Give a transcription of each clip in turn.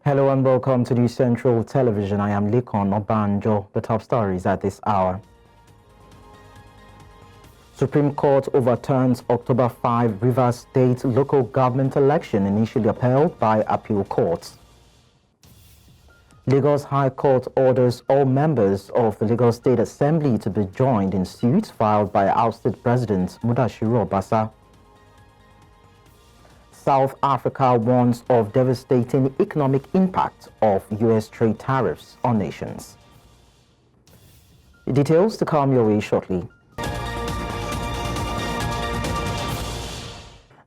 Hello and welcome to News Central Television. I am Likon Obanjo. The top stories at this hour. Supreme Court overturns October 5 Rivers State local government election initially upheld by appeal courts. Lagos High Court orders all members of the Lagos State Assembly to be joined in suits filed by ousted President Mudashiru Obasa. South Africa warns of devastating economic impact of U.S. trade tariffs on nations. The details to come your way shortly.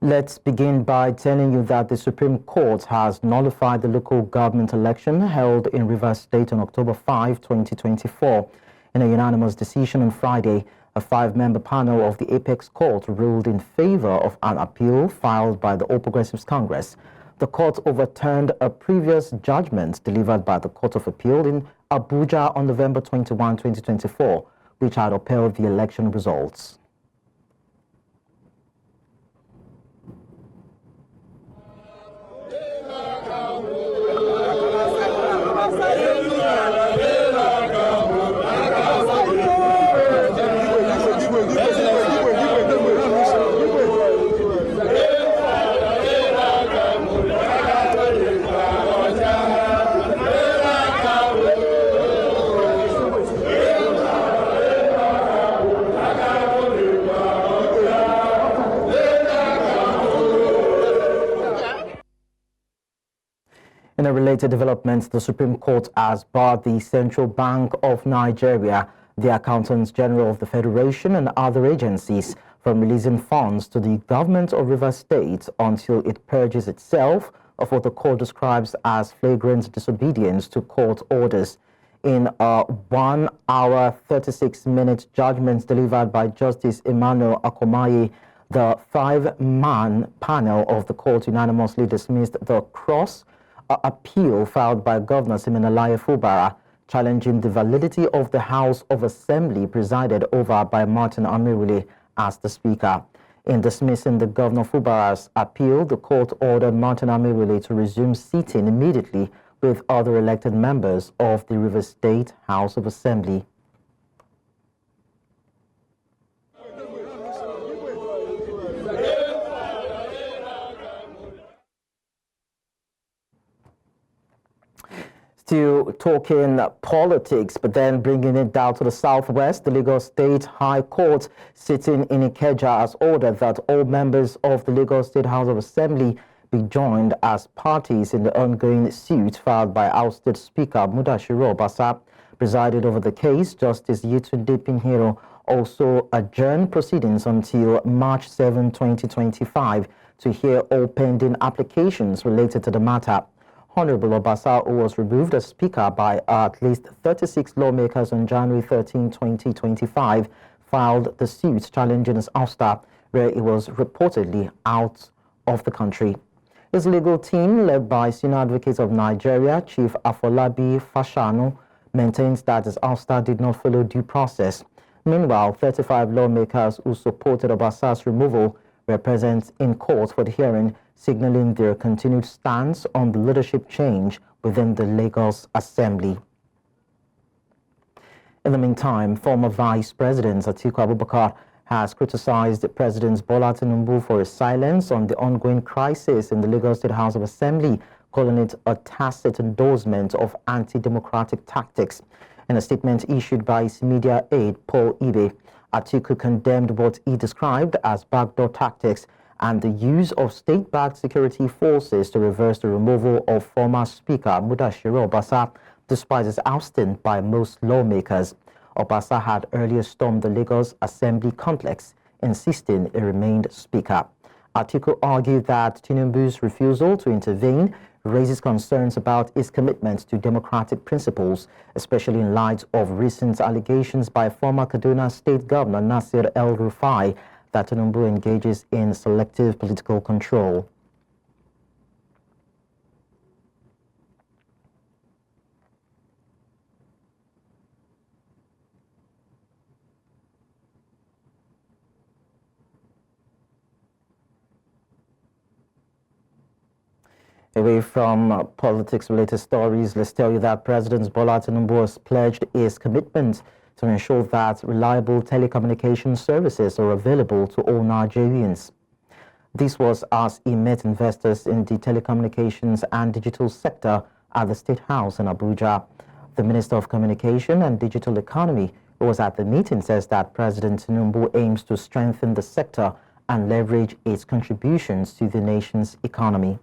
Let's begin by telling you that the Supreme Court has nullified the local government election held in Rivers State on October 5, 2024. In a unanimous decision on Friday, a five-member panel of the Apex Court ruled in favor of an appeal filed by the All Progressives Congress. The court overturned a previous judgment delivered by the Court of Appeal in Abuja on November 21, 2024, which had upheld the election results. In a related development, the Supreme Court has barred the Central Bank of Nigeria, the Accountants General of the Federation, and other agencies from releasing funds to the government of Rivers State until it purges itself of what the court describes as flagrant disobedience to court orders. In a 1 hour 36-minute judgment delivered by Justice Emmanuel Akomaye, the five-man panel of the court unanimously dismissed the appeal filed by Governor Siminalayi Fubara challenging the validity of the House of Assembly presided over by Martin Amirule as the Speaker. In dismissing the Governor Fubara's appeal, the court ordered Martin Amirule to resume sitting immediately with other elected members of the Rivers State House of Assembly. Still talking politics, but then bringing it down to the southwest, the Lagos State High Court sitting in Ikeja has ordered that all members of the Lagos State House of Assembly be joined as parties in the ongoing suit filed by ousted Speaker Mudashiru Obasa. Presided over the case, Justice Yetunde Pinheiro also adjourned proceedings until March 7, 2025 to hear all pending applications related to the matter. Honorable Obasa, who was removed as Speaker by at least 36 lawmakers on January 13, 2025, filed the suit challenging his ouster, where he was reportedly out of the country. His legal team, led by Senior Advocate of Nigeria, Chief Afolabi Fashanu, maintains that his ouster did not follow due process. Meanwhile, 35 lawmakers who supported Obasa's removal were present in court for the hearing, signaling their continued stance on the leadership change within the Lagos Assembly. In the meantime, former Vice President Atiku Abubakar has criticized President Bola Tinubu for his silence on the ongoing crisis in the Lagos State House of Assembly, calling it a tacit endorsement of anti-democratic tactics. In a statement issued by his media aide, Paul Ibe, Atiku condemned what he described as backdoor tactics and the use of state-backed security forces to reverse the removal of former Speaker Mudashiru Obasa, despite his ousting by most lawmakers. Obasa had earlier stormed the Lagos Assembly complex, insisting he remained Speaker. Atiku argued that Tinubu's refusal to intervene raises concerns about his commitment to democratic principles, especially in light of recent allegations by former Kaduna State Governor Nasir El-Rufai that Tinubu engages in selective political control. Away from politics-related stories, let's tell you that President Bola Tinubu has pledged his commitment to ensure that reliable telecommunications services are available to all Nigerians. This was as he met investors in the telecommunications and digital sector at the State House in Abuja. The Minister of Communication and Digital Economy, who was at the meeting, says that President Tinubu aims to strengthen the sector and leverage its contributions to the nation's economy.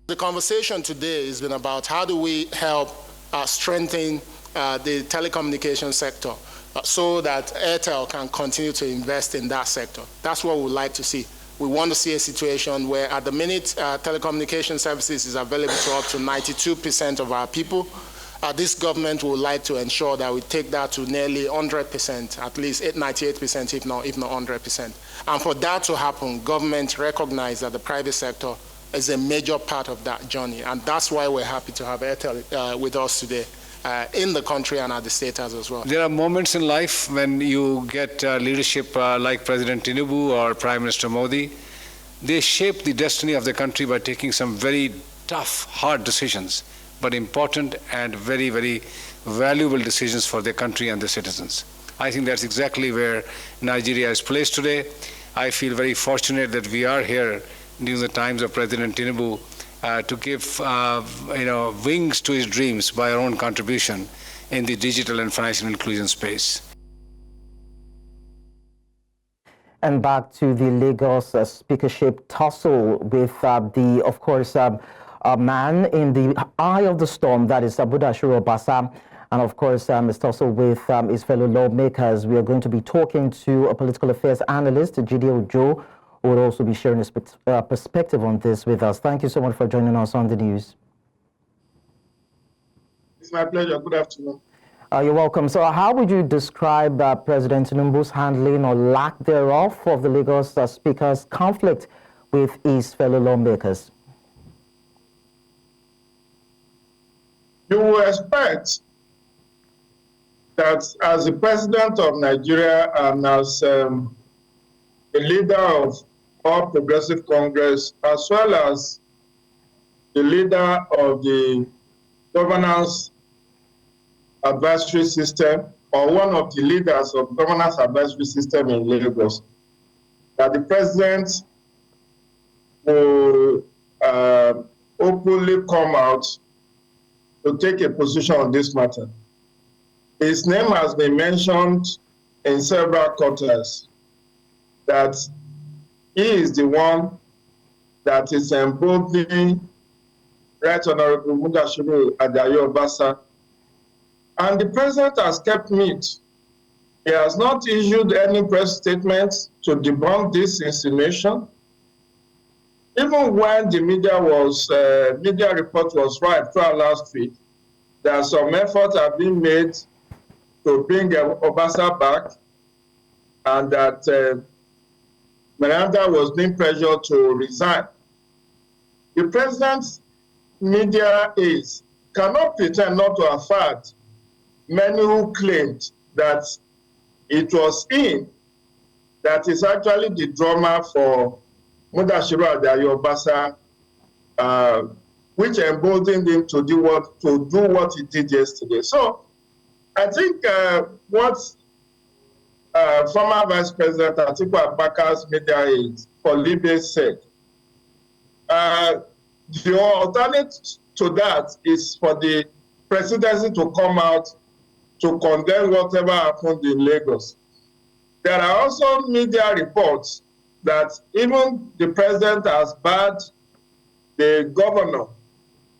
The conversation today has been about how do we help strengthen the telecommunications sector so that Airtel can continue to invest in that sector. That's what we'd like to see. We want to see a situation where at the minute telecommunication services is available to up to 92% of our people. This government would like to ensure that we take that to nearly 100%, at least 98% if not 100%. And for that to happen, government recognize that the private sector is a major part of that journey. And that's why we're happy to have Airtel with us today in the country and at the state as well. There are moments in life when you get leadership like President Tinubu or Prime Minister Modi. They shape the destiny of the country by taking some very tough, hard decisions, but important and very, very valuable decisions for their country and their citizens. I think that's exactly where Nigeria is placed today. I feel very fortunate that we are here during the times of President Tinubu to give wings to his dreams by our own contribution in the digital and financial inclusion space. And back to the Lagos speakership tussle with a man in the eye of the storm, that is Mudashiru Obasa, and of course his tussle with his fellow lawmakers. We are going to be talking to a political affairs analyst, Jide Ojo, who will also be sharing his perspective on this with us. Thank you so much for joining us on the news. It's my pleasure. Good afternoon. You're welcome. So how would you describe President Tinubu's handling or lack thereof of the Lagos Speaker's conflict with his fellow lawmakers? You will expect that as the President of Nigeria and as the leader of All Progressive Congress, as well as the leader of the governance advisory system, or one of the leaders of governance advisory system in Lagos, that the President will openly come out to take a position on this matter. His name has been mentioned in several quarters, that he is the one that is emboldening Right Honorable Mudashiru Obasa. And the President has kept mute. He has not issued any press statements to debunk this insinuation. Even when the media report was right throughout last week, there are some efforts have been made to bring Obasa back, and that Miranda was being pressured to resign. The President's media aides cannot pretend not to have had many who claimed that it was him that is actually the drummer for Mudashiru Obasa, which emboldened him to do what he did yesterday. So I think what former Vice President Atiku Abubakar media aide for Libya said, the alternative to that is for the presidency to come out to condemn whatever happened in Lagos. There are also media reports that even the president has barred the governor,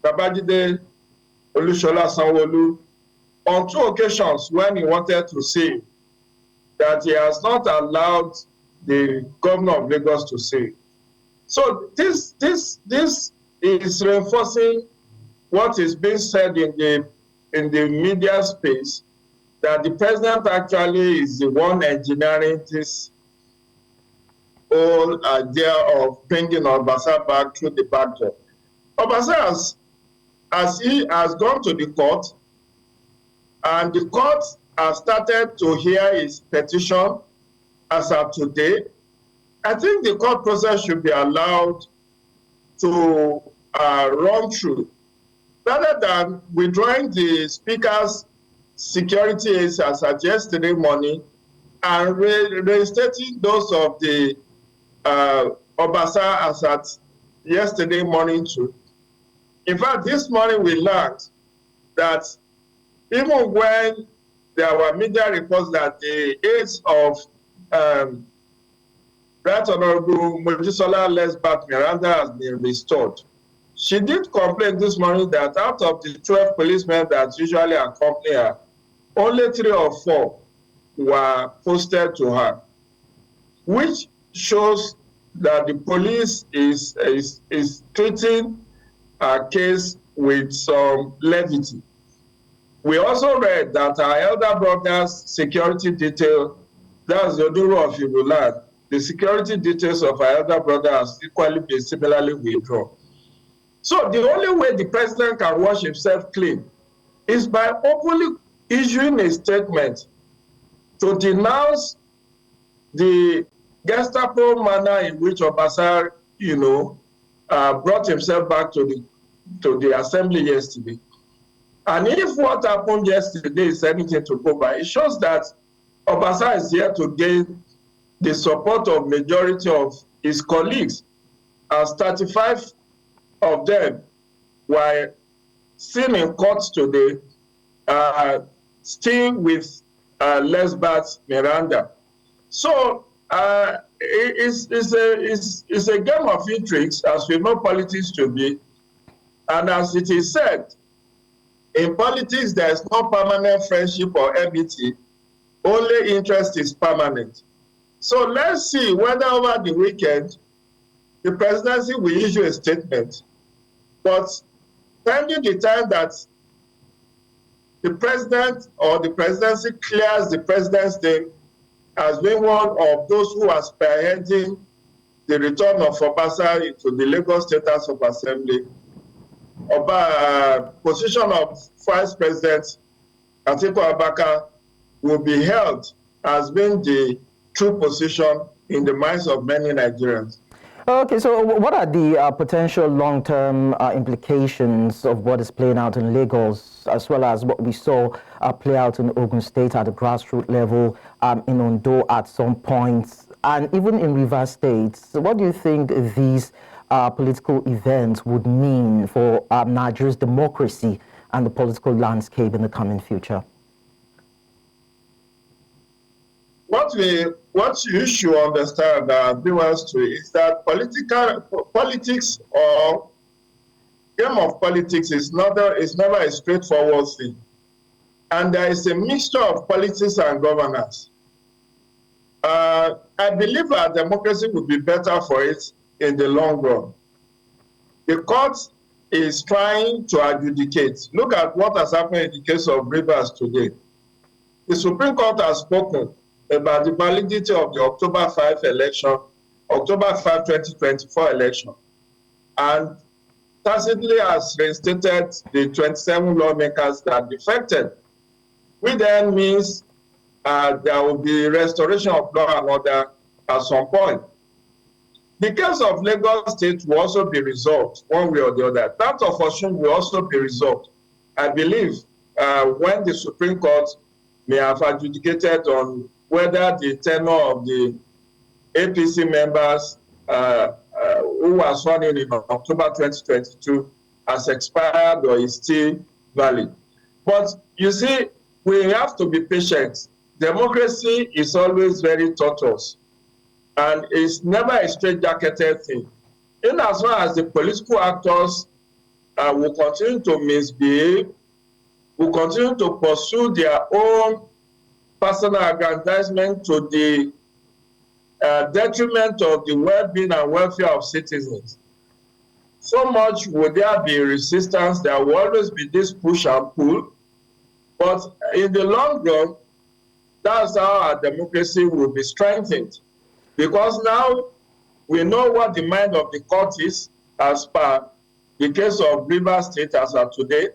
Babajide Olusola Sanwo-Olu, on 2 occasions when he wanted to say that he has not allowed the governor of Lagos to say. So this is reinforcing what is being said in the media space, that the president actually is the one engineering this whole idea of bringing Obasa back through the back door. Obasa has gone to the court, and the court has started to hear his petition as of today, I think the court process should be allowed to run through, rather than withdrawing the Speaker's security aids as at yesterday morning and reinstating those of the Obasa as at yesterday morning too. In fact, this morning we learned that even when there were media reports that the aids of Right Honorable Mojisola Lesbat Miranda has been restored, she did complain this morning that out of the 12 policemen that usually accompany her, only 3 or 4 were posted to her, which shows that the police is treating her case with some levity. We also read that our elder brother's security detail, that's the Oduro of Ibuland, the security details of our elder brother has equally been similarly withdrawn. So the only way the president can wash himself clean is by openly issuing a statement to denounce the Gestapo manner in which Obasa, brought himself back to the assembly yesterday. And if what happened yesterday is anything to go by, it shows that Obasa is here to gain the support of majority of his colleagues, as 35 of them were seen in court today, still with Lesbat Miranda. So it's a game of intrigues, as we know politics to be. And as it is said, in politics, there is no permanent friendship or enmity. Only interest is permanent. So let's see whether over the weekend, the presidency will issue a statement. But pending the time that the president or the presidency clears the president's name as being one of those who are spearheading the return of Obasa to the Lagos State House of Assembly, position of Vice President Atiku Abubakar will be held as being the true position in the minds of many Nigerians. Okay, so what are the potential long-term implications of what is playing out in Lagos, as well as what we saw play out in Ogun State at the grassroots level, in Ondo at some point, and even in Rivers State? So what do you think these political events would mean for Nigeria's democracy and the political landscape in the coming future? What you should understand, viewers too, is that politics or game of politics is never a straightforward thing, and there is a mixture of politics and governance. I believe our democracy would be better for it in the long run. The court is trying to adjudicate. Look at what has happened in the case of Rivers today. The Supreme Court has spoken about the validity of the October 5 election, October 5, 2024 election, and tacitly has reinstated the 27 lawmakers that defected, which then means there will be restoration of law and order at some point. The case of Lagos State will also be resolved one way or the other. That of Osun will also be resolved, I believe, when the Supreme Court may have adjudicated on whether the tenure of the APC members who were sworn in October 2022 has expired or is still valid. But you see, we have to be patient. Democracy is always very tortuous, and it's never a straight-jacketed thing. In as far as the political actors will continue to misbehave, will continue to pursue their own personal aggrandizement to the detriment of the well-being and welfare of citizens, so much will there be resistance. There will always be this push and pull. But in the long run, that's how our democracy will be strengthened. Because now we know what the mind of the court is as per the case of Rivers State as of today.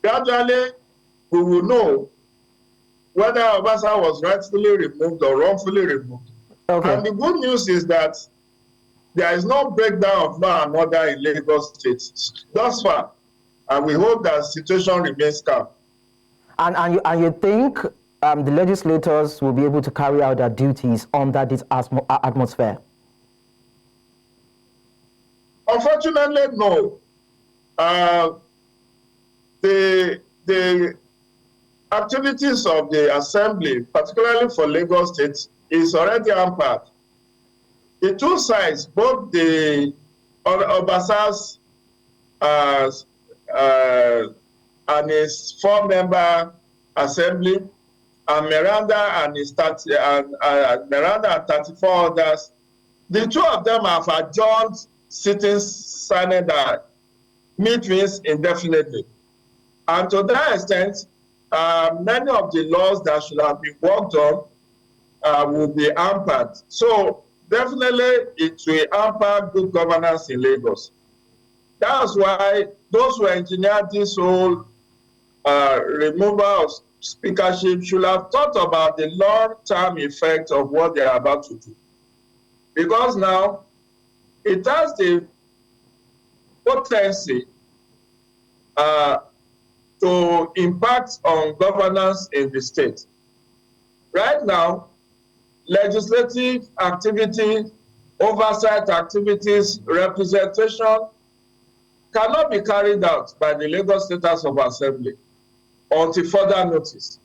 Gradually, we will know whether Obasa was rightfully removed or wrongfully removed. Okay. And the good news is that there is no breakdown of law and order in Lagos State thus far, and we hope that the situation remains calm. And you think the legislators will be able to carry out their duties under this atmosphere? Unfortunately, no. The activities of the assembly, particularly for Lagos State, is already hampered. The two sides, both the Obasa's and his 4-member assembly, and Miranda and 34 others, the two of them have adjourned sittings Senegal meetings indefinitely. And to that extent, many of the laws that should have been worked on will be hampered. So definitely it will hamper good governance in Lagos. That's why those who engineered this whole removal of speakership should have thought about the long-term effect of what they are about to do. Because now it has the potency to impact on governance in the state. Right now, legislative activity, oversight activities, representation cannot be carried out by the Lagos State House of Assembly until further notice.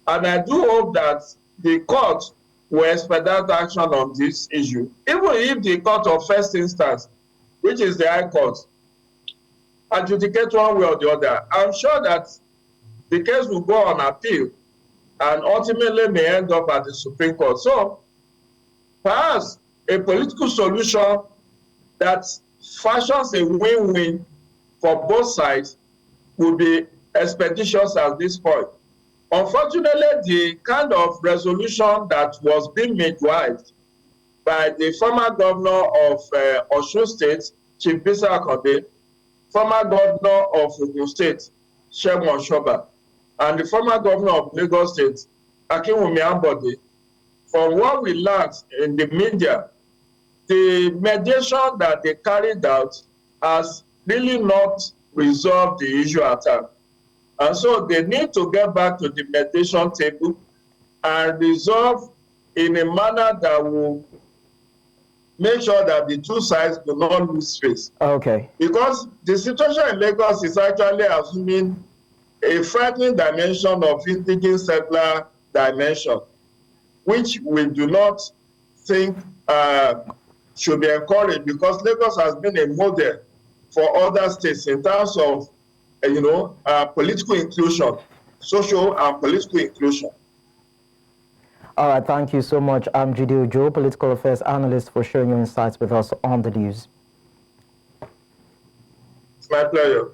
And I do hope that the court will expedite action on this issue, even if the court of first instance, which is the High Court, adjudicate one way or the other. I'm sure that the case will go on appeal and ultimately may end up at the Supreme Court. So perhaps a political solution that fashions a win-win for both sides will be expeditious at this point. Unfortunately, the kind of resolution that was being midwifed by the former governor of Osun State, Chief Bisa Akande, former governor of Ogun State, Segun Oshoba, and the former governor of Lagos State, Akinwumi Ambode, from what we learned in the media, the mediation that they carried out has really not resolved the issue at hand. And so they need to get back to the mediation table and resolve in a manner that will make sure that the two sides do not lose face. Okay. Because the situation in Lagos is actually assuming a frightening dimension of indigenous settler dimension, which we do not think should be encouraged, because Lagos has been a model for other states in terms of political inclusion, social and political inclusion. All right, thank you so much, Jide Ojo, political affairs analyst, for sharing your insights with us on the news. It's my pleasure.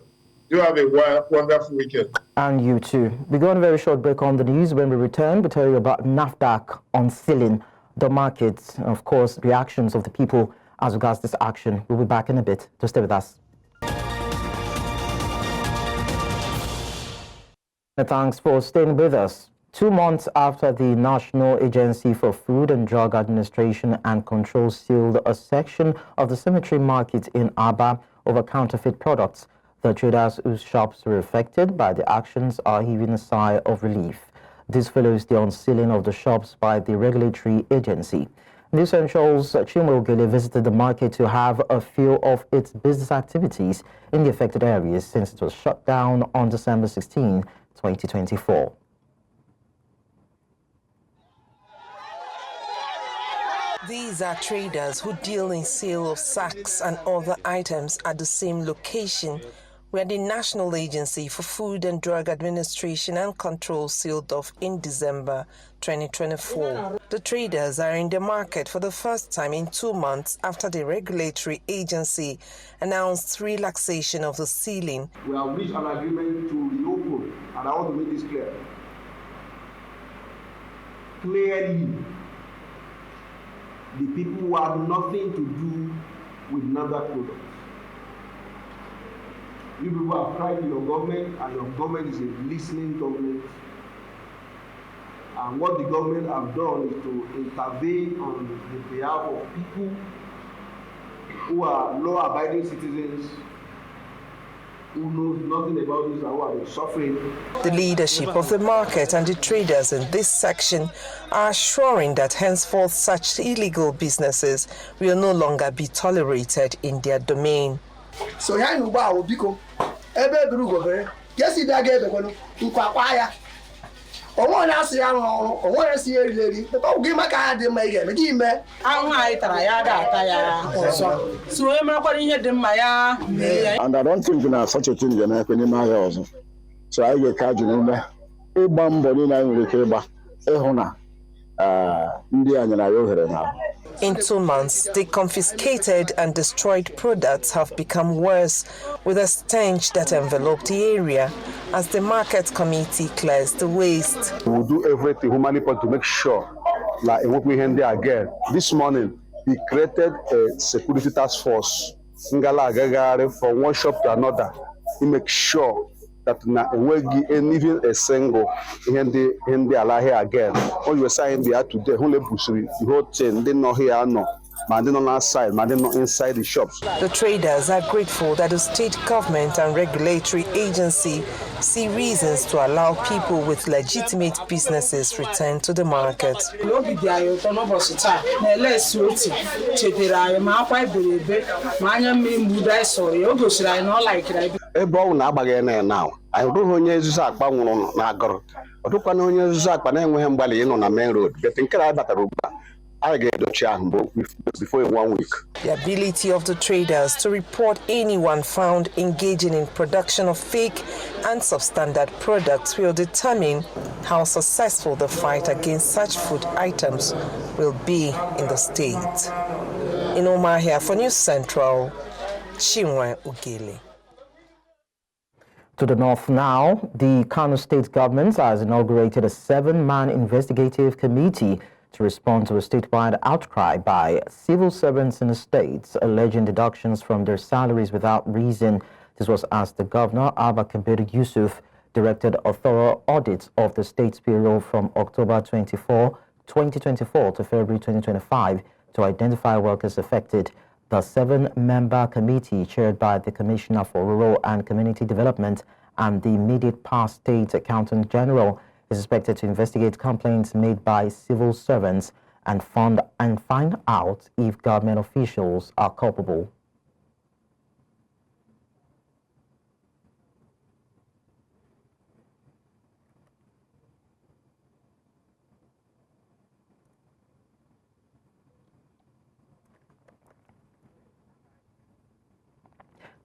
You have a wonderful weekend. And you too. We go on a very short break on the news. When we return, we'll tell you about NAFDAC unsealing the markets, and of course, reactions of the people as regards this action. We'll be back in a bit. Just stay with us. Thanks for staying with us. 2 months after the National Agency for Food and Drug Administration and Control sealed a section of the cemetery market in Aba over counterfeit products, the traders whose shops were affected by the actions are heaving a sigh of relief. This follows the unsealing of the shops by the regulatory agency. News Central's Chimogele visited the market to have a feel of its business activities in the affected areas since it was shut down on December 16, 2024. These are traders who deal in sale of sacks and other items at the same location where the National Agency for Food and Drug Administration and Control sealed off in December 2024. The traders are in the market for the first time in 2 months after the regulatory agency announced relaxation of the sealing. We have reached an agreement to reopen, and I want to make this clear. Clearly, the people who have nothing to do with NAFDAC products. You people have tried your government, and your government is a listening government. And what the government have done is to intervene on the behalf of people who are law-abiding citizens who knows nothing about this and who are suffering. The leadership of the market and the traders in this section are assuring that henceforth such illegal businesses will no longer be tolerated in their domain. So here you go, Biko. Ebe duru govere. Yes, if I get the one to Papaya. I want to see how I want to see a lady. But I'll give my card in my game. Give me. And I don't think there's such a thing in my house. So I get card in there. A bomb in the cable. In 2 months, the confiscated and destroyed products have become worse, with a stench that enveloped the area as the market committee clears the waste. We'll do everything humanly possible to make sure that we can do again. This morning, we created a security task force from one shop to another to make sure that even a single in the Allah here again. When you were saying there today, only the whole chain, they not here, no. Man, they not outside, man, they not inside the shops. The traders are grateful that the state government and regulatory agency see reasons to allow people with legitimate businesses return to the market. Now, I don't know when you are Nagor. I don't know when you are on the main road. But think about I get the charm before 1 week. The ability of the traders to report anyone found engaging in production of fake and substandard products will determine how successful the fight against such food items will be in the state. In Omahia for News Central, Chinwe Ugele. To the north now, the Kano state government has inaugurated a 7-man investigative committee to respond to a statewide outcry by civil servants in the state alleging deductions from their salaries without reason. This was as the governor, Abba Yusuf, directed a thorough audit of the state's payroll from October 2024 to February 2025 to identify workers affected. The 7-member committee, chaired by the Commissioner for Rural and Community Development and the immediate past State Accountant General, is expected to investigate complaints made by civil servants and find out if government officials are culpable.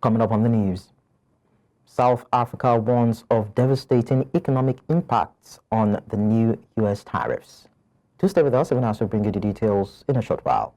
Coming up on the news, South Africa warns of devastating economic impacts on the new U.S. tariffs. Do stay with us, and we'll also bring you the details in a short while.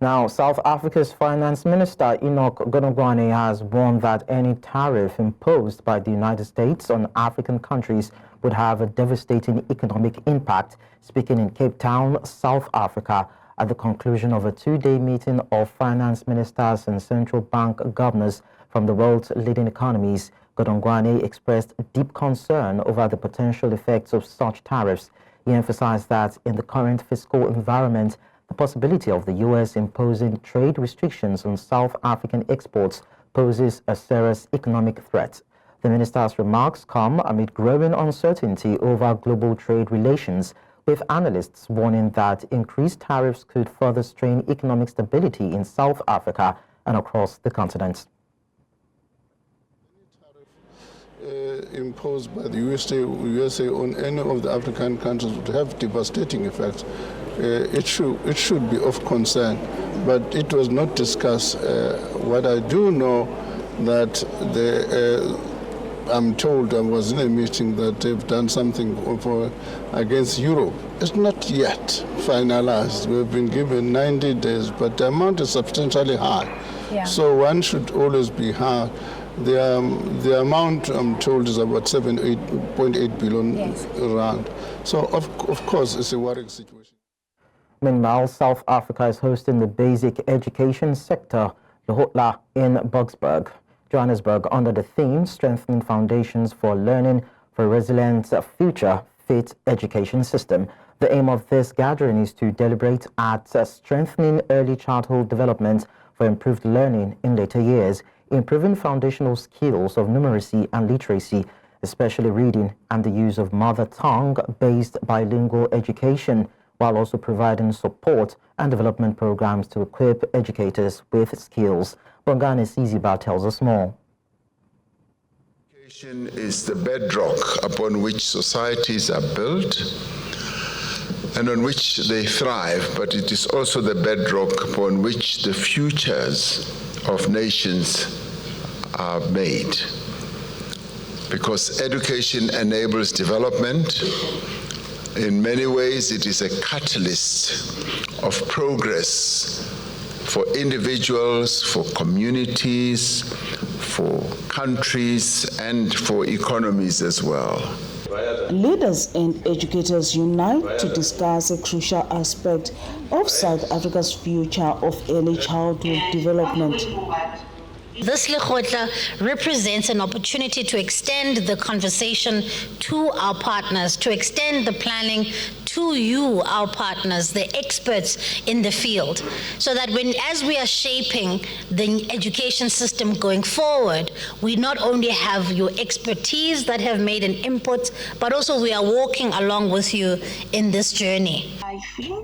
Now, South Africa's Finance Minister Enoch Godongwana has warned that any tariff imposed by the United States on African countries would have a devastating economic impact. Speaking in Cape Town, South Africa, at the conclusion of a 2-day meeting of finance ministers and central bank governors from the world's leading economies, Godongwana expressed deep concern over the potential effects of such tariffs. He emphasized that in the current fiscal environment, the possibility of the U.S. imposing trade restrictions on South African exports poses a serious economic threat. The minister's remarks come amid growing uncertainty over global trade relations, with analysts warning that increased tariffs could further strain economic stability in South Africa and across the continent. Imposed by the USA on any of the African countries would have devastating effects. It should be of concern, but it was not discussed. What I do know that I'm told, I was in a meeting, that they've done something against Europe. It's not yet finalized. We've been given 90 days, but the amount is substantially high. Yeah. So one should always be The amount I'm told is about 8.8 billion rand. So of course it's a worrying situation. Meanwhile, South Africa is hosting the basic education sector, the Hotla, in Bugsburg, Johannesburg, under the theme Strengthening Foundations for Learning for a Resilient Future Fit Education System. The aim of this gathering is to deliberate at strengthening early childhood development for improved learning in later years, improving foundational skills of numeracy and literacy, especially reading and the use of mother tongue-based bilingual education, while also providing support and development programs to equip educators with skills. Bongani Siziba tells us more. Education is the bedrock upon which societies are built and on which they thrive, but it is also the bedrock upon which the futures of nations are made. Because education enables development. In many ways, it is a catalyst of progress for individuals, for communities, for countries, and for economies as well. Leaders and educators unite to discuss a crucial aspect of South Africa's future of early childhood development. This Lekgotla represents an opportunity to extend the conversation to our partners, to extend the planning to you, our partners, the experts in the field, so that as we are shaping the education system going forward, we not only have your expertise that have made an input, but also we are walking along with you in this journey.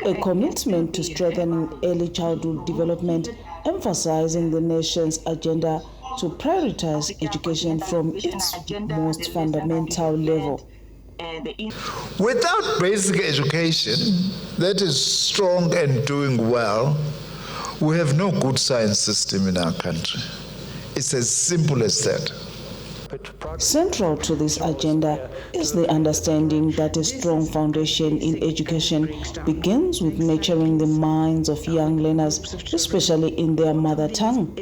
A commitment to strengthening early childhood development, emphasizing the nation's agenda to prioritize education from its most fundamental level. Without basic education that is strong and doing well, we have no good science system in our country. It's as simple as that. Central to this agenda is the understanding that a strong foundation in education begins with nurturing the minds of young learners, especially in their mother tongue.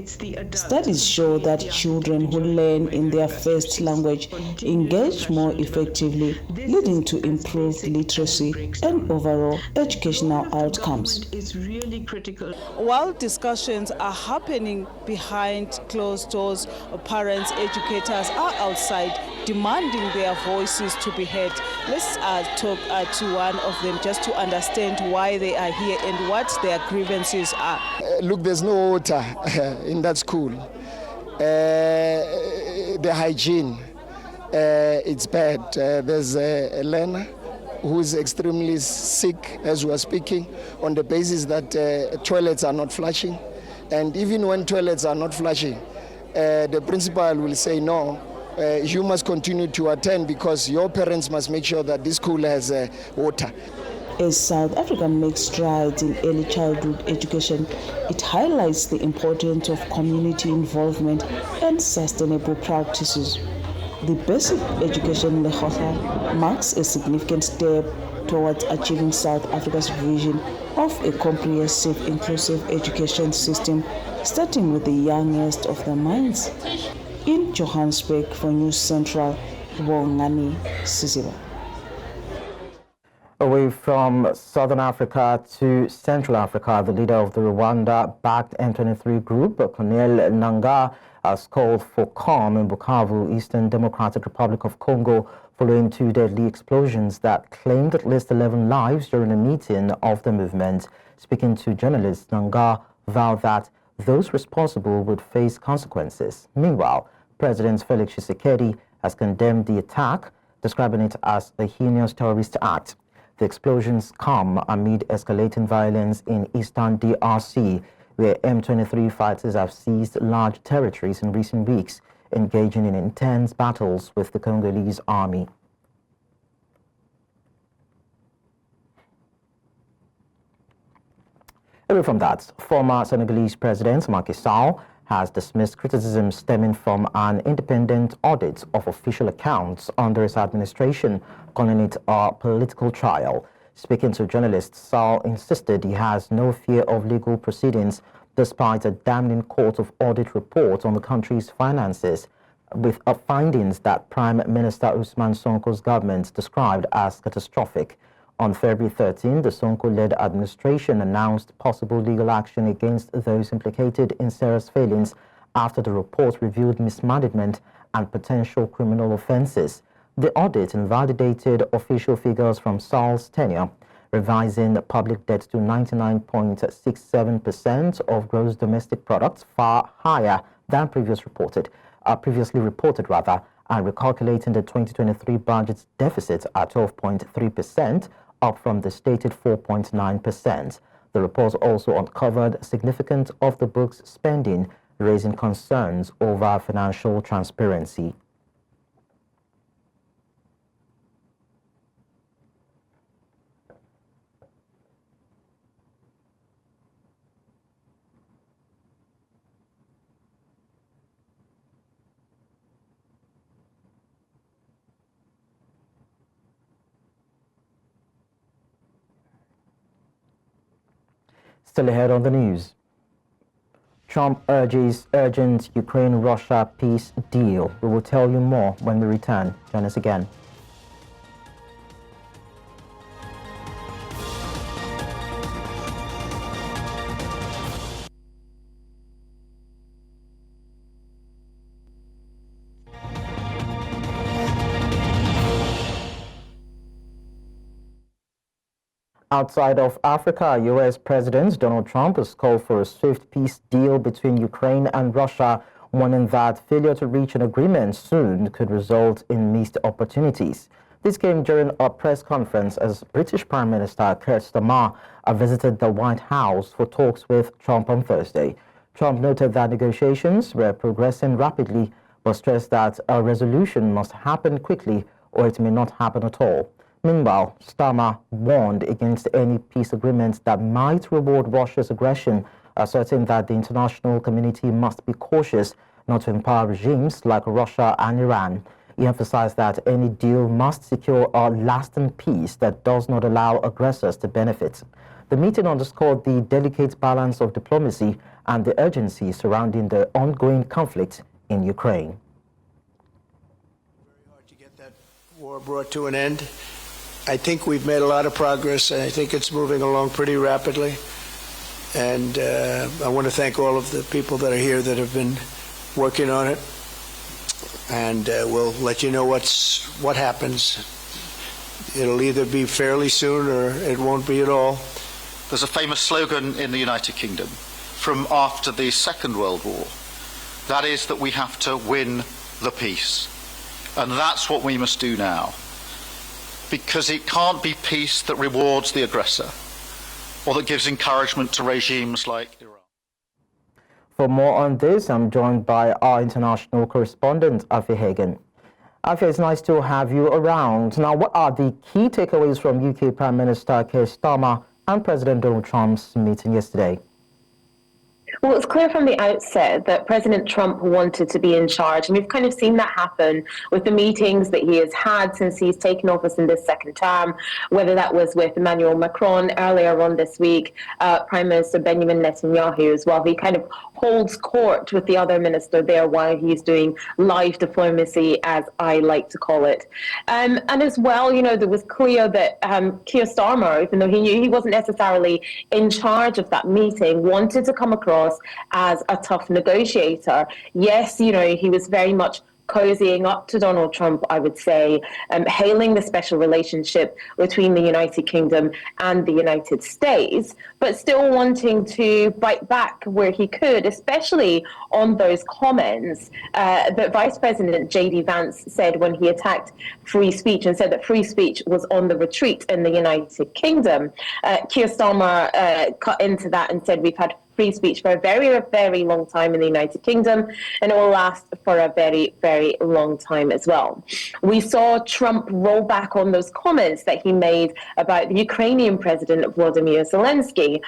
Studies show that children who learn in their first language engage more effectively, leading to improved literacy and overall educational outcomes. While discussions are happening behind closed doors, parents, educators are outside demanding their voices to be heard. Let's talk to one of them just to understand why they are here and what their grievances are. Look, there's no water in that school. The hygiene, it's bad. There's a learner who is extremely sick as we are speaking, on the basis that toilets are not flushing. And even when toilets are not flushing, the principal will say, no, you must continue to attend because your parents must make sure that this school has water. As South Africa makes strides in early childhood education, it highlights the importance of community involvement and sustainable practices. The basic education Lekgotla marks a significant step towards achieving South Africa's vision of a comprehensive, inclusive education system, starting with the youngest of the minds. In Johannesburg for News Central, Bongani Siziba. Away from Southern Africa to Central Africa, the leader of the Rwanda-backed M23 group, Colonel Nangaa, has called for calm in Bukavu, Eastern Democratic Republic of Congo, following two deadly explosions that claimed at least 11 lives during a meeting of the movement. Speaking to journalists, Nangaa vowed that those responsible would face consequences. Meanwhile, President Felix Tshisekedi has condemned the attack, describing it as a heinous terrorist act. The explosions come amid escalating violence in eastern DRC, where M23 fighters have seized large territories in recent weeks, engaging in intense battles with the Congolese army. Away from that, former Senegalese President Macky Sall has dismissed criticism stemming from an independent audit of official accounts under his administration, calling it a political trial. Speaking to journalists, Sall insisted he has no fear of legal proceedings despite a damning court of audit report on the country's finances. with findings that Prime Minister Usman Sonko's government described as catastrophic. On February 13, the Sonko-led administration announced possible legal action against those implicated in serious failings after the report revealed mismanagement and potential criminal offences. The audit invalidated official figures from Sal's tenure, revising public debt to 99.67% of gross domestic products, far higher than previously reported, and recalculating the 2023 budget's deficit at 12.3%, up from the stated 4.9%. The report also uncovered significant off-the-books spending, raising concerns over financial transparency. Still ahead on the news. Trump urges urgent Ukraine-Russia peace deal. We will tell you more when we return. Join us again. Outside of Africa, U.S. President Donald Trump has called for a swift peace deal between Ukraine and Russia, warning that failure to reach an agreement soon could result in missed opportunities. This came during a press conference as British Prime Minister Keir Starmer visited the White House for talks with Trump on Thursday. Trump noted that negotiations were progressing rapidly, but stressed that a resolution must happen quickly or it may not happen at all. Meanwhile, Starmer warned against any peace agreements that might reward Russia's aggression, asserting that the international community must be cautious not to empower regimes like Russia and Iran. He emphasized that any deal must secure a lasting peace that does not allow aggressors to benefit. The meeting underscored the delicate balance of diplomacy and the urgency surrounding the ongoing conflict in Ukraine. Very hard to get that war brought to an end. I think we've made a lot of progress. I think it's moving along pretty rapidly. And I want to thank all of the people that are here that have been working on it. And we'll let you know what happens. It'll either be fairly soon or it won't be at all. There's a famous slogan in the United Kingdom from after the Second World War. That is that we have to win the peace. And that's what we must do now. Because it can't be peace that rewards the aggressor or that gives encouragement to regimes like Iran. For more on this, I'm joined by our international correspondent, Afia Hagen. Afia, it's nice to have you around. Now, what are the key takeaways from UK Prime Minister Keir Starmer and President Donald Trump's meeting yesterday? Well, it's clear from the outset that President Trump wanted to be in charge, and we've kind of seen that happen with the meetings that he has had since he's taken office in this second term, whether that was with Emmanuel Macron earlier on this week, Prime Minister Benjamin Netanyahu as well. He kind of holds court with the other minister there while he's doing live diplomacy, as I like to call it. And as well, you know, there was clear that Keir Starmer, even though he knew he wasn't necessarily in charge of that meeting, wanted to come across as a tough negotiator. Yes, you know, he was very much cozying up to Donald Trump, I would say, hailing the special relationship between the United Kingdom and the United States, but still wanting to bite back where he could, especially on those comments that Vice President J.D. Vance said when he attacked free speech and said that free speech was on the retreat in the United Kingdom. Keir Starmer cut into that and said we've had free speech for a very, very long time in the United Kingdom, and it will last for a very, very long time as well. We saw Trump roll back on those comments that he made about the Ukrainian President Volodymyr Zelensky.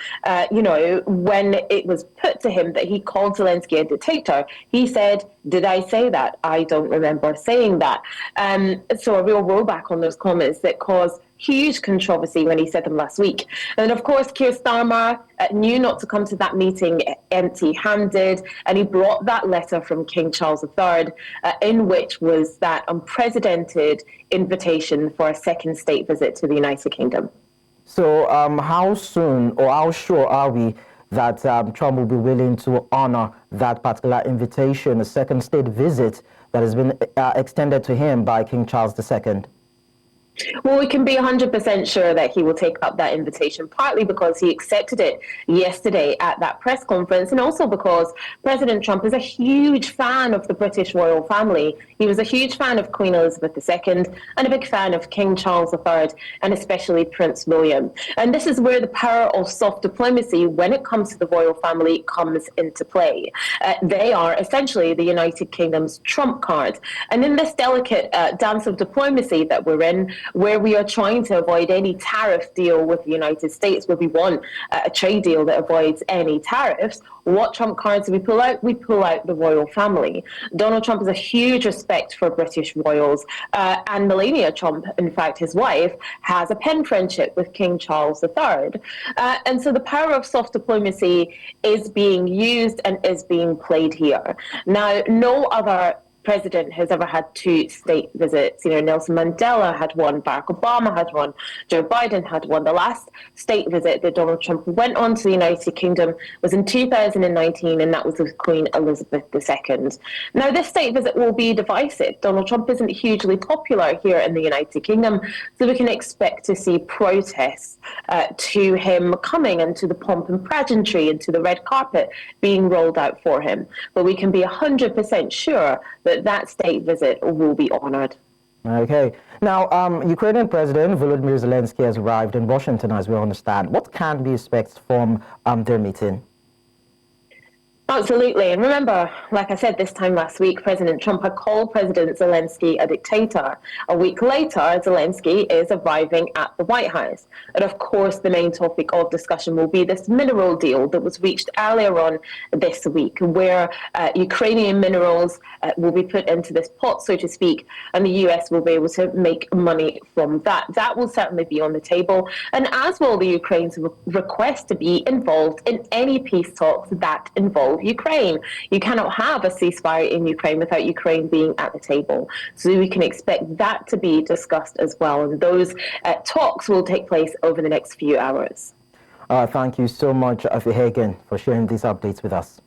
You know, when it was put to him that he called Zelensky a dictator, he said, "Did I say that? I don't remember saying that." So a real rollback on those comments that caused huge controversy when he said them last week. And of course, Keir Starmer knew not to come to that meeting empty-handed, and he brought that letter from King Charles III, in which was that unprecedented invitation for a second state visit to the United Kingdom. So how soon or how sure are we that Trump will be willing to honor that particular invitation, a second state visit that has been extended to him by King Charles II? Well, we can be 100% sure that he will take up that invitation, partly because he accepted it yesterday at that press conference, and also because President Trump is a huge fan of the British royal family. He was a huge fan of Queen Elizabeth II and a big fan of King Charles III, and especially Prince William. And this is where the power of soft diplomacy when it comes to the royal family comes into play. They are essentially the United Kingdom's trump card. And in this delicate dance of diplomacy that we're in, where we are trying to avoid any tariff deal with the United States, where we want a trade deal that avoids any tariffs, what trump cards do we pull out? We pull out the royal family. Donald Trump has a huge respect for British royals, and Melania Trump, in fact, his wife, has a pen friendship with King Charles III. And so the power of soft diplomacy is being used and is being played here. Now, no other president has ever had two state visits. You know, Nelson Mandela had one, Barack Obama had one, Joe Biden had one. The last state visit that Donald Trump went on to the United Kingdom was in 2019, and that was with Queen Elizabeth II. Now, this state visit will be divisive. Donald Trump isn't hugely popular here in the United Kingdom, so we can expect to see protests to him coming, and to the pomp and pageantry and to the red carpet being rolled out for him. But we can be 100% sure that that state visit will be honored. Okay. Now, Ukrainian President Volodymyr Zelensky has arrived in Washington, as we understand. What can we expect from their meeting? Absolutely. And remember, like I said this time last week, President Trump had called President Zelensky a dictator. A week later, Zelensky is arriving at the White House. And of course, the main topic of discussion will be this mineral deal that was reached earlier on this week, where Ukrainian minerals will be put into this pot, so to speak, and the US will be able to make money from that. That will certainly be on the table, and as will the Ukraine's request to be involved in any peace talks that involve Ukraine. You cannot have a ceasefire in Ukraine without Ukraine being at the table. So we can expect that to be discussed as well. And those talks will take place over the next few hours. Thank you so much, Afi Hagen, for sharing these updates with us.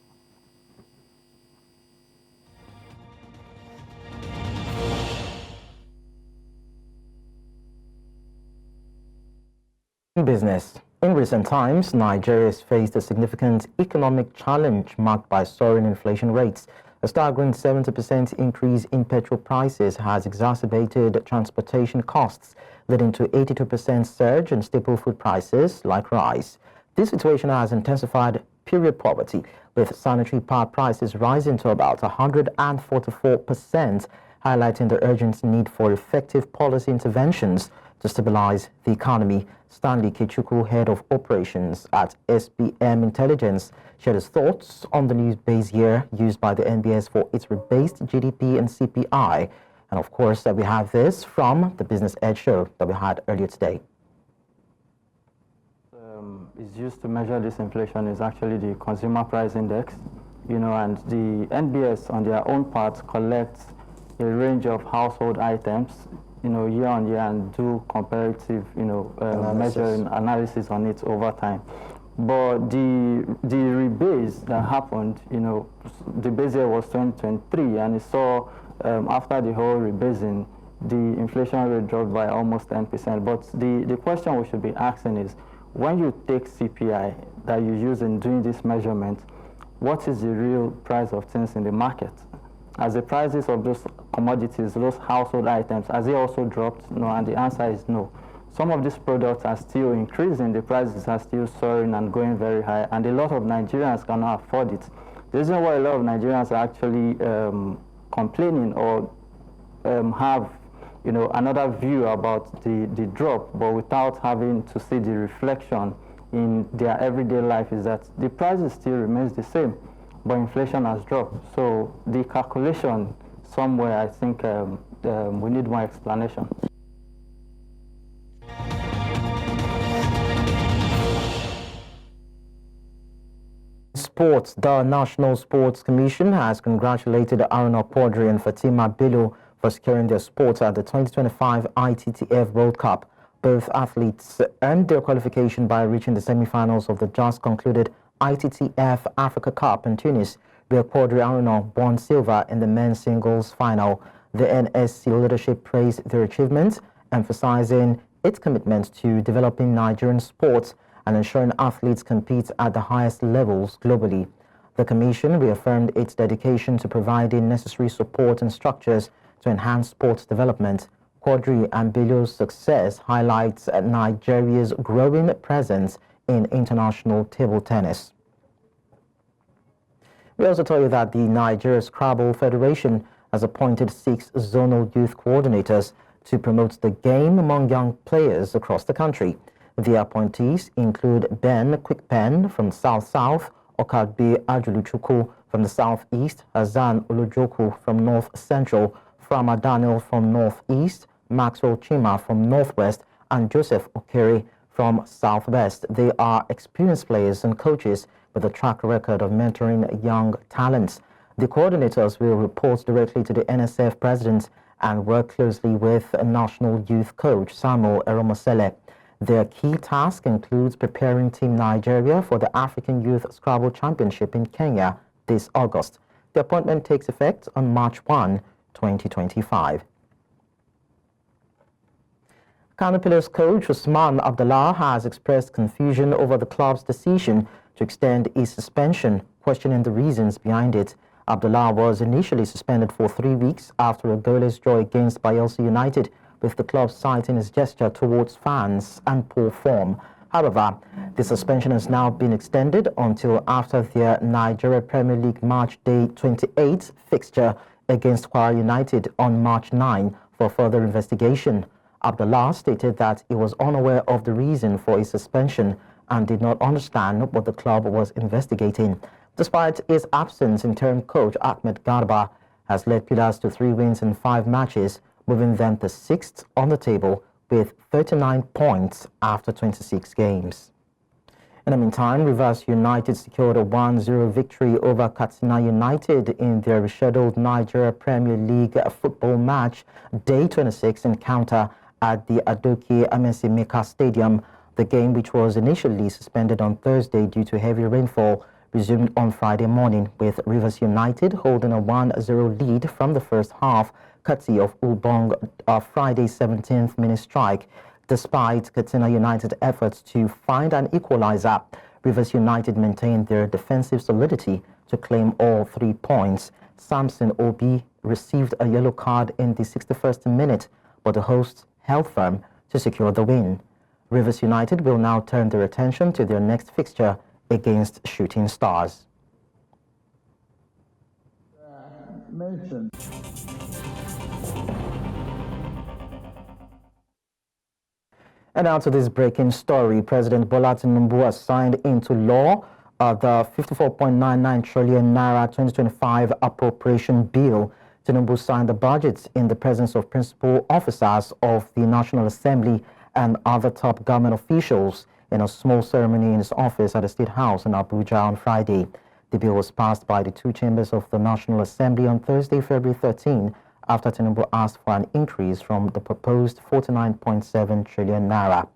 Business. In recent times, Nigeria has faced a significant economic challenge marked by soaring inflation rates. A staggering 70% increase in petrol prices has exacerbated transportation costs, leading to 82% surge in staple food prices like rice. This situation has intensified period poverty, with sanitary pad prices rising to about 144%, highlighting the urgent need for effective policy interventions to stabilize the economy. Stanley Kichuku, head of operations at SBM Intelligence, shared his thoughts on the new base year used by the NBS for its rebased GDP and CPI. And of course, we have this from the Business Edge show that we had earlier today. Is used to measure this inflation is actually the consumer price index, and the NBS on their own part collects a range of household items, year on year, and do comparative, measuring analysis on it over time. But the rebase that happened, the base year was 2023, and it saw after the whole rebasing, the inflation rate dropped by almost 10%. But the question we should be asking is, when you take CPI that you use in doing this measurement, what is the real price of things in the market? As the prices of those commodities, those household items, has it also dropped? No, and the answer is no. Some of these products are still increasing, the prices are still soaring and going very high, and a lot of Nigerians cannot afford it. The reason why a lot of Nigerians are actually complaining or have another view about the drop, but without having to see the reflection in their everyday life, is that the prices still remains the same, but inflation has dropped. So the calculation somewhere, I think we need more explanation. sports, the National Sports Commission has congratulated Aruna Quadri and Fatima Bello for securing their spots at the 2025 ITTF World Cup. Both athletes earned their qualification by reaching the semi-finals of the just concluded ITTF Africa Cup in Tunis, where Quadri Aruna won silver in the men's singles final. The NSC leadership praised their achievements, emphasizing its commitment to developing Nigerian sports and ensuring athletes compete at the highest levels globally. The Commission reaffirmed its dedication to providing necessary support and structures to enhance sports development. Quadri and Bello's success highlights Nigeria's growing presence in international table tennis. We also tell you that the Nigeria Scrabble Federation has appointed 6 zonal youth coordinators to promote the game among young players across the country. The appointees include Ben Quickpen from South-South, Okagbe Ajuluchuku from the Southeast, Hazan Olujoku from North Central, Frama Daniel from Northeast, Maxwell Chima from Northwest, and Joseph Okere from Southwest. They are experienced players and coaches with a track record of mentoring young talents. The coordinators will report directly to the NSF president and work closely with national youth coach Samuel Eromosele. Their key task includes preparing Team Nigeria for the African Youth Scrabble Championship in Kenya this August. The appointment takes effect on March 1, 2025. Kano Pillars coach Usman Abdullah has expressed confusion over the club's decision to extend his suspension, questioning the reasons behind it. Abdullah was initially suspended for 3 weeks after a goalless draw against Bayelsa United, with the club citing his gesture towards fans and poor form. However, the suspension has now been extended until after their Nigeria Premier League Match Day 28 fixture against Kwara United on March 9 for further investigation. Abdullah stated that he was unaware of the reason for his suspension and did not understand what the club was investigating. Despite his absence, interim coach Ahmed Garba has led Pillars to 3 wins in 5 matches, moving them to 6th on the table with 39 points after 26 games. In the meantime, Rivers United secured a 1-0 victory over Katsina United in their rescheduled Nigeria Premier League football match Day 26 encounter at the Adoke Amesimeka Stadium. The game, which was initially suspended on Thursday due to heavy rainfall, resumed on Friday morning, with Rivers United holding a 1-0 lead from the first half, courtesy of Ubong Friday's 17th minute strike. Despite Katsina United's efforts to find an equalizer, Rivers United maintained their defensive solidity to claim all 3 points. Samson Obi received a yellow card in the 61st minute, but the hosts held firm to secure the win. Rivers United will now turn their attention to their next fixture against Shooting Stars. And now to this breaking story. President Bola Tinubu has signed into law the 54.99 trillion naira 2025 appropriation bill. Tinubu signed the budget in the presence of principal officers of the National Assembly and other top government officials in a small ceremony in his office at the State House in Abuja on Friday. The bill was passed by the 2 chambers of the National Assembly on Thursday, February 13, after Tinubu asked for an increase from the proposed 49.7 trillion naira.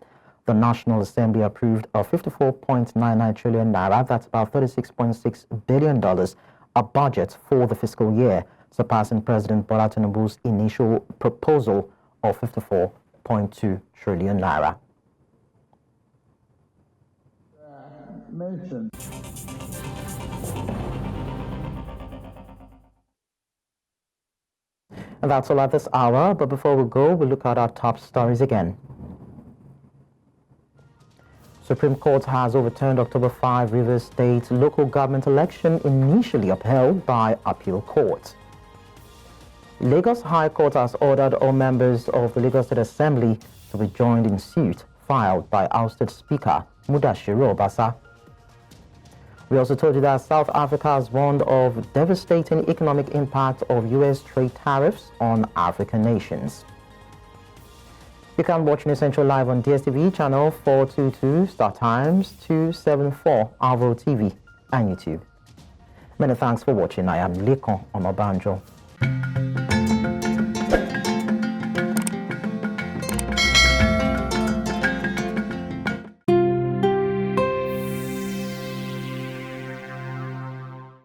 The National Assembly approved a 54.99 trillion naira, that's about $36.6 billion, a budget for the fiscal year, surpassing President Bola Tinubu's initial proposal of 54.2 trillion naira. And that's all at this hour, but before we go, we'll look at our top stories again. Supreme Court has overturned October 5 Rivers State local government election initially upheld by appeal court. Lagos High Court has ordered all members of the Lagos State Assembly to be joined in suit filed by ousted Speaker Mudashiru Obasa. We also told you that South Africa has warned of devastating economic impact of U.S. trade tariffs on African nations. You can watch News Central live on DSTV channel 422, Star Times 274, Avo TV, and YouTube. Many thanks for watching. I am Lekon Onobanjo.